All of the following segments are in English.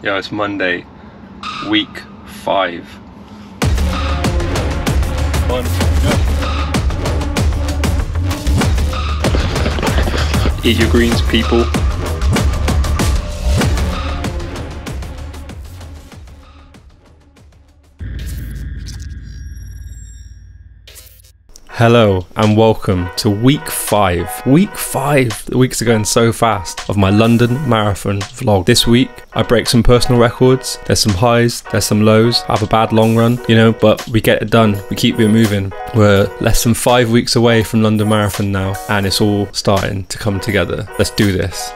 Yeah, it's Monday, week 5. On, go. Eat your greens, people. Hello and welcome to week 5. Week 5, the weeks are going so fast, of my London Marathon vlog. This week I break some personal records. There's some highs, there's some lows. I have a bad long run, you know, but we get it done. We keep it moving. We're less than 5 weeks away from London Marathon now, and it's all starting to come together. Let's do this.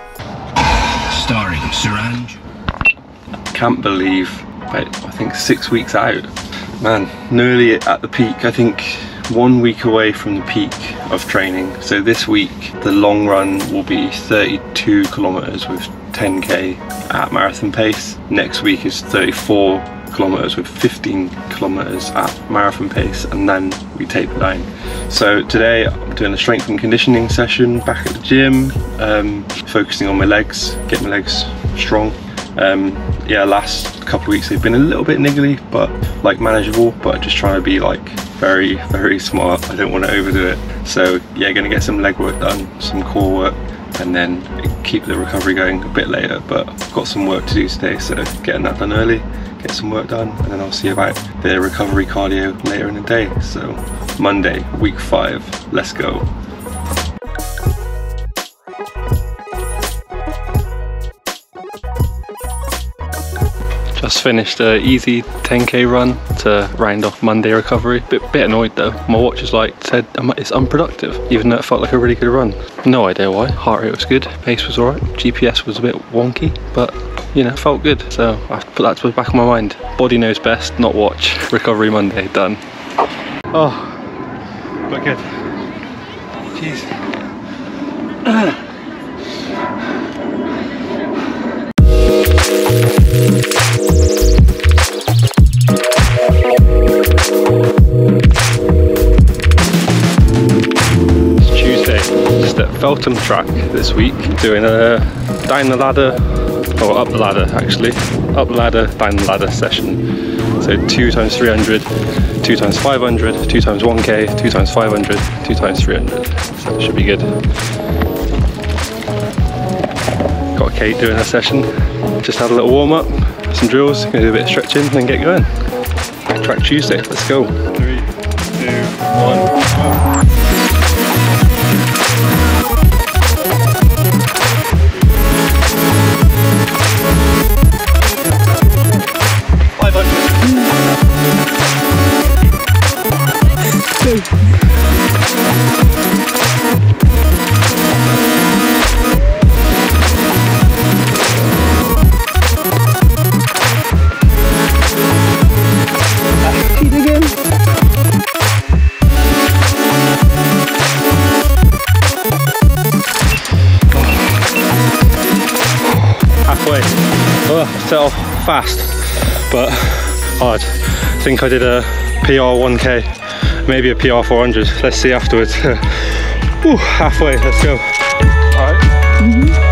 Starring Saranj. Can't believe, I think 6 weeks out. Man, nearly at the peak. I think 1 week away from the peak of training. So this week the long run will be 32 kilometers with 10k at marathon pace. Next week is 34 kilometers with 15 kilometers at marathon pace, and then we taper down. So today I'm doing a strength and conditioning session back at the gym, focusing on my legs, getting my legs strong. Yeah, last couple of weeks they've been a little bit niggly, but like manageable, but just trying to be like very, very smart. I don't want to overdo it. So yeah, gonna get some leg work done, some core work, and then keep the recovery going a bit later. But I've got some work to do today, so getting that done early, get some work done, and then I'll see about the recovery cardio later in the day. So Monday, week 5, let's go. Just finished an easy 10k run to round off Monday recovery. Bit annoyed though. My watch was like, said it's unproductive, even though it felt like a really good run. No idea why. Heart rate was good, pace was alright, GPS was a bit wonky, but you know, felt good. So I have to put that to the back of my mind. Body knows best, not watch. Recovery Monday, done. Oh, but good. Jeez. FELTHAM track this week, doing a down the ladder, or up the ladder actually, up the ladder, down the ladder session. So 2 times 300, 2 times 500, 2 times 1k, 2 times 500, 2 times 300. So it should be good. Got Kate doing a session. Just had a little warm up, some drills, gonna do a bit of stretching, then get going. Track Tuesday, let's go. 3, 2, 1, go. Set off fast but hard. I think I did a PR 1k, maybe a PR 400. Let's see afterwards. Ooh, halfway, let's go. Alright. Mm-hmm.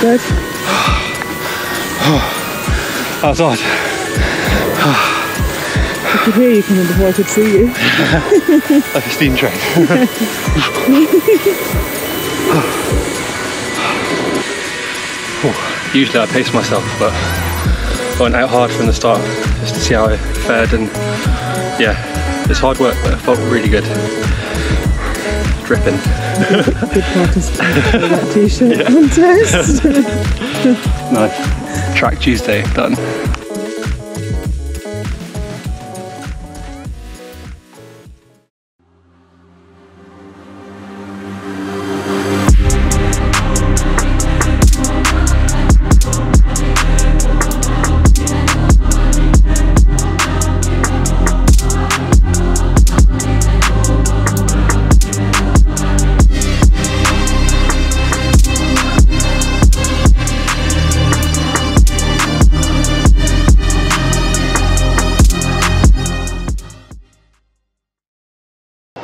Good. That was hard. I could hear you coming before I could see you. Like a steam train. Usually I pace myself, but I went out hard from the start just to see how I fared, and yeah, it's hard work, but it felt really good. Dripping. Good participant for that t-shirt contest. Nice. Track Tuesday, done.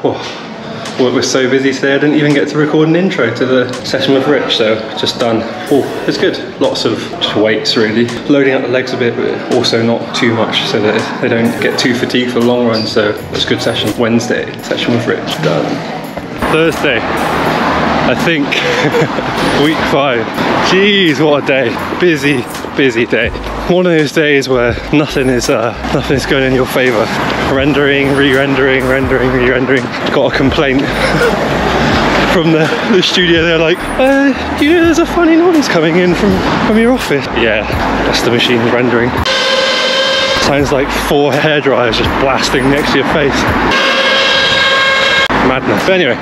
Oh, work was so busy today I didn't even get to record an intro to the session with Rich, so just done. Oh, it's good. Lots of just weights really. Loading up the legs a bit, but also not too much so that they don't get too fatigued for the long run, so it's a good session. Wednesday, session with Rich, done. Thursday, I think, week 5. Jeez, what a day. Busy day. One of those days where nothing's going in your favour. Rendering, re-rendering, rendering, re-rendering. Got a complaint from the studio. They're like, you know, there's a funny noise coming in from your office. Yeah, that's the machine rendering. Sounds like 4 hairdryers just blasting next to your face. Madness. But anyway,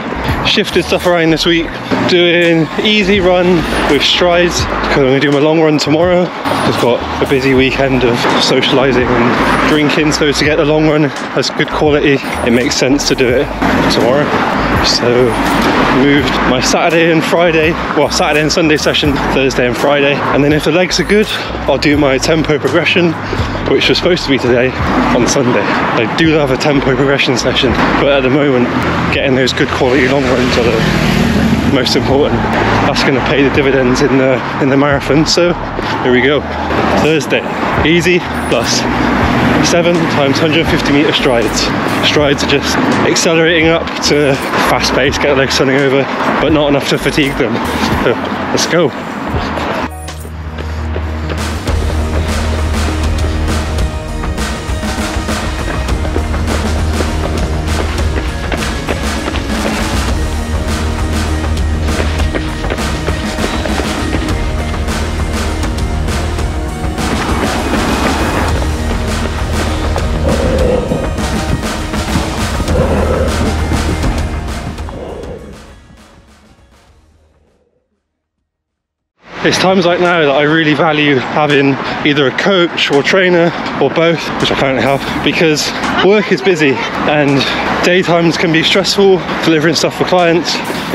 shifted stuff around this week. Doing easy run with strides because I'm going to do my long run tomorrow. I've got a busy weekend of socialising and drinking, so to get the long run as good quality, it makes sense to do it tomorrow. So moved my Saturday and Friday, well, Saturday and Sunday session, Thursday and Friday, and then if the legs are good, I'll do my tempo progression, which was supposed to be today, on Sunday. I do love a tempo progression session, but at the moment, getting those good quality long runs are the most important. That's going to pay the dividends in the marathon. So here we go. Thursday, easy plus 7 times 150 meter strides. Strides are just accelerating up to fast pace, get the legs turning over, but not enough to fatigue them. So let's go. It's times like now that I really value having either a coach or trainer or both, which I currently have, because work is busy and daytimes can be stressful, delivering stuff for clients,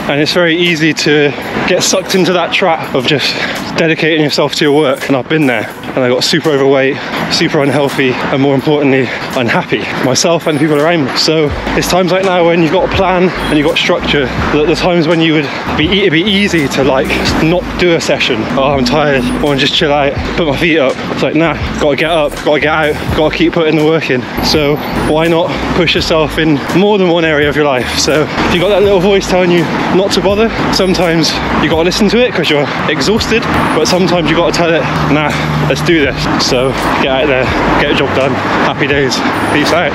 and it's very easy to get sucked into that trap of just dedicating yourself to your work. And I've been there, and I got super overweight, super unhealthy, and more importantly, unhappy, myself and people around me. So it's times like now when you've got a plan and you've got structure, that the times when it'd be easy to like not do a session. Oh, I'm tired, I want to just chill out, put my feet up. It's like, nah, gotta get up, gotta get out, gotta keep putting the work in. So why not push yourself in more than one area of your life? So if you got that little voice telling you not to bother, sometimes you gotta listen to it because you're exhausted, but sometimes you gotta tell it, nah, let's do this. So get out there, get the job done. Happy days. Peace out.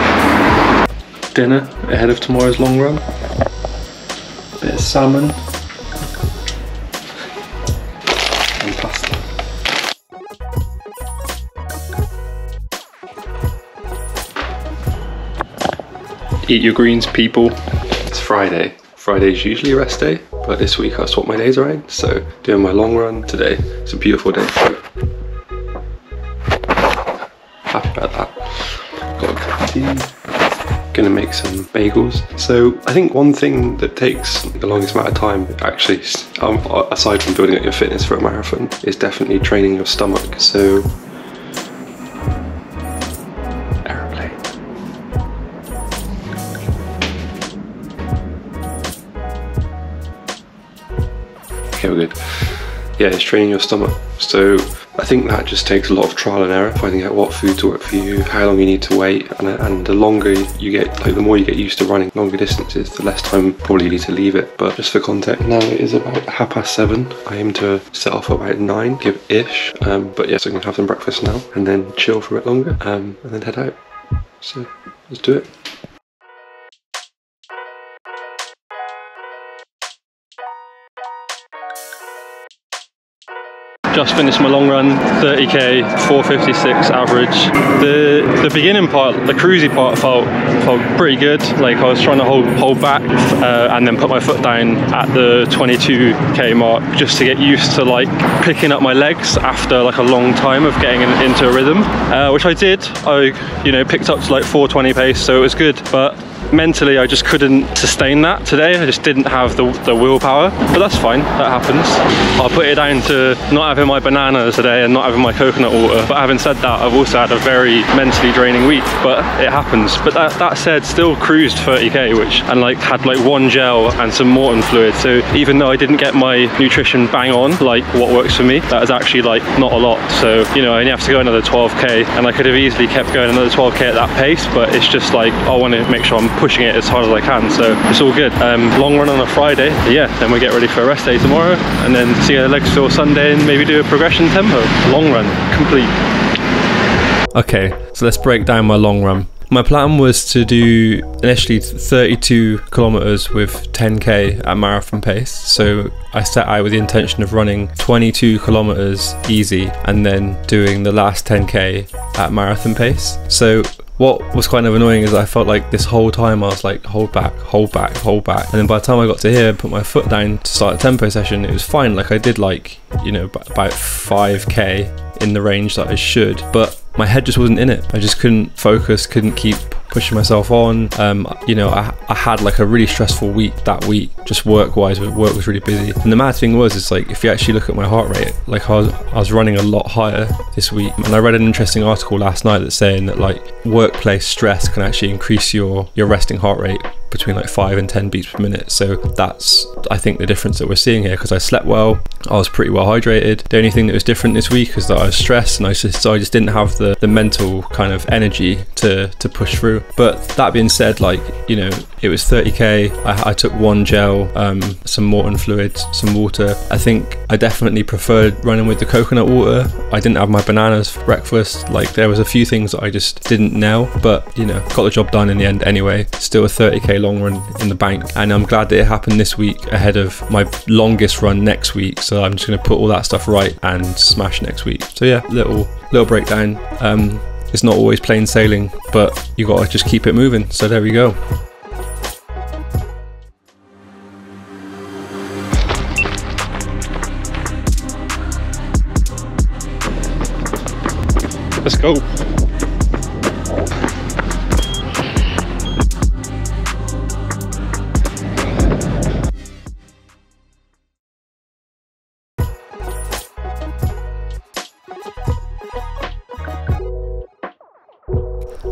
Dinner ahead of tomorrow's long run. Bit of salmon and pasta. Eat your greens, people. It's Friday. Friday's usually a rest day, but this week I swapped my days around, so doing my long run today. It's a beautiful day. Happy about that. Got a cup of tea. Gonna make some bagels. So I think one thing that takes the longest amount of time, actually, aside from building up your fitness for a marathon, is definitely training your stomach. So okay, we're good. Yeah, it's training your stomach. So I think that just takes a lot of trial and error, finding out what food to work for you, how long you need to wait, and the longer you get, like the more you get used to running longer distances, the less time probably you need to leave it. But just for context, now it is about 7:30. I aim to set off about 9, give-ish. But yeah, so I'm gonna have some breakfast now and then chill for a bit longer, and then head out. So let's do it. just finished my long run, 30k, 4:56 average. The beginning part, the cruisy part, felt pretty good. Like I was trying to hold back and then put my foot down at the 22k mark just to get used to like picking up my legs after like a long time of getting into a rhythm, which I did. I picked up to like 4:20 pace, so it was good, but mentally I just couldn't sustain that today. I just didn't have the willpower, but that's fine, that happens. I'll put it down to not having my bananas today and not having my coconut water. But having said that, I've also had a very mentally draining week, but it happens. But that said, still cruised 30k, and like had like one gel and some Morton fluid. So even though I didn't get my nutrition bang on, like what works for me, that is actually like not a lot. So I only have to go another 12k, and I could have easily kept going another 12k at that pace, but it's just like I want to make sure I'm pushing it as hard as I can, so it's all good. Long run on a Friday, yeah, then we get ready for a rest day tomorrow, and then see how the legs feel Sunday, and maybe do a progression tempo. Long run complete. Okay, so let's break down my long run. My plan was to do initially 32 kilometers with 10k at marathon pace. So I set out with the intention of running 22 kilometers easy and then doing the last 10k at marathon pace. So what was kind of annoying is I felt like this whole time I was like, hold back, hold back, hold back. And then by the time I got to here and put my foot down to start a tempo session, it was fine. Like I did like, about 5k in the range that I should, but my head just wasn't in it. I just couldn't focus, couldn't keep pushing myself on. I had like a really stressful week that week, just work-wise. Work was really busy. And the mad thing was, it's like, if you actually look at my heart rate, like I was running a lot higher this week. And I read an interesting article last night that's saying that like workplace stress can actually increase your resting heart rate between like 5 and 10 beats per minute. So that's, I think, the difference that we're seeing here, because I slept well, I was pretty well hydrated. The only thing that was different this week is that I was stressed, and I just didn't have the mental kind of energy to push through. But that being said, like, it was 30k. I took one gel, some Morton fluids, some water. I think I definitely preferred running with the coconut water. I didn't have my bananas for breakfast. Like, there was a few things that I just didn't nail, but got the job done in the end anyway. Still a 30k long run in the bank, and I'm glad that it happened this week ahead of my longest run next week. So I'm just going to put all that stuff right and smash next week. So yeah, little breakdown. It's not always plain sailing, but you got to just keep it moving. So there we go. Let's go.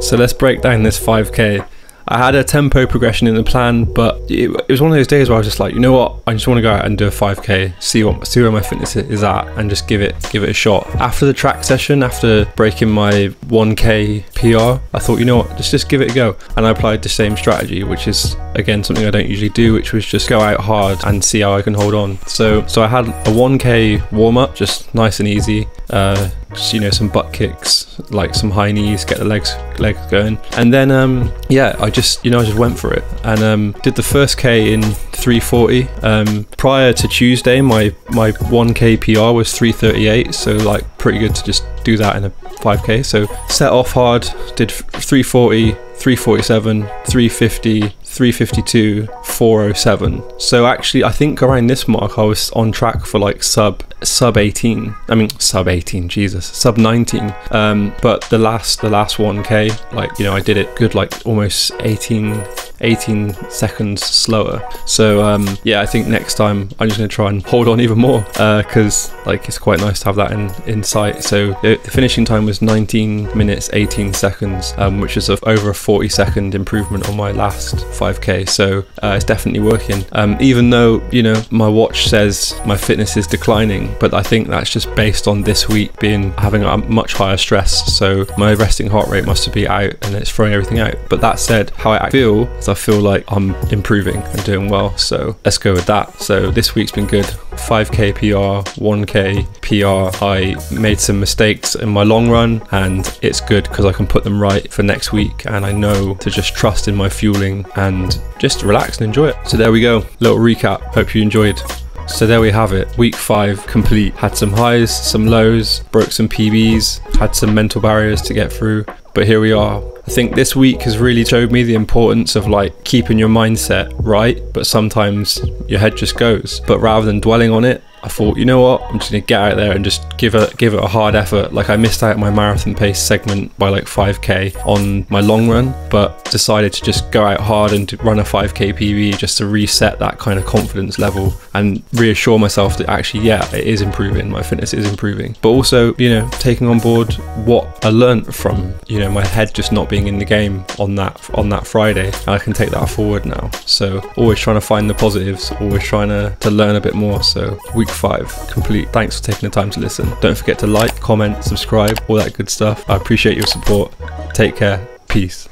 So let's break down this 5k. I had a tempo progression in the plan, but it was one of those days where I was just like, you know what, I just want to go out and do a 5k, see where my fitness is at, and just give it a shot. After the track session, after breaking my 1k PR, I thought, you know what, just give it a go. And I applied the same strategy, which is again something I don't usually do, which was just go out hard and see how I can hold on. So I had a 1k warm up, just nice and easy. Just, some butt kicks, like some high knees, get the legs going, and then I just went for it and did the first k in 3:40. Prior to Tuesday, my 1k PR was 3:38, so like pretty good to just do that in a 5k. So set off hard, did 3:40, 3:47, 3:50, 3:52, 4:07. So actually, I think around this mark I was on track for like sub 18. I mean sub 18, Jesus, sub 19. But the last 1k, like I did it good, like almost 18 seconds slower. So I think next time I'm just gonna try and hold on even more, because like it's quite nice to have that in sight. So the finishing time was 19 minutes 18 seconds, which is over a 40-second improvement on my last 5k. So it's definitely working, even though my watch says my fitness is declining, but I think that's just based on this week having a much higher stress. So my resting heart rate must be out and it's throwing everything out. But that said, how I feel is I feel like I'm improving and doing well, so let's go with that. So this week's been good. 5k PR, 1k PR. I made some mistakes in my long run, and it's good because I can put them right for next week, and I know to just trust in my fueling and just relax and enjoy it. So there we go, little recap. Hope you enjoyed. So there we have it, week 5 complete. Had some highs, some lows, broke some PBs, had some mental barriers to get through, but here we are. I think this week has really showed me the importance of like keeping your mindset right, but sometimes your head just goes. But rather than dwelling on it, I thought, you know what, I'm just gonna get out there and just give it a hard effort. Like I missed out my marathon pace segment by like 5k on my long run, but decided to just go out hard and to run a 5k PB just to reset that kind of confidence level and reassure myself that actually, yeah, it is improving, my fitness is improving. But also, you know, taking on board what I learned from, you know, my head just not being in the game on that Friday, and I can take that forward now. So always trying to find the positives, always trying to learn a bit more. So week 5 complete. Thanks for taking the time to listen. Don't forget to like, comment, subscribe, all that good stuff. I appreciate your support. Take care. Peace.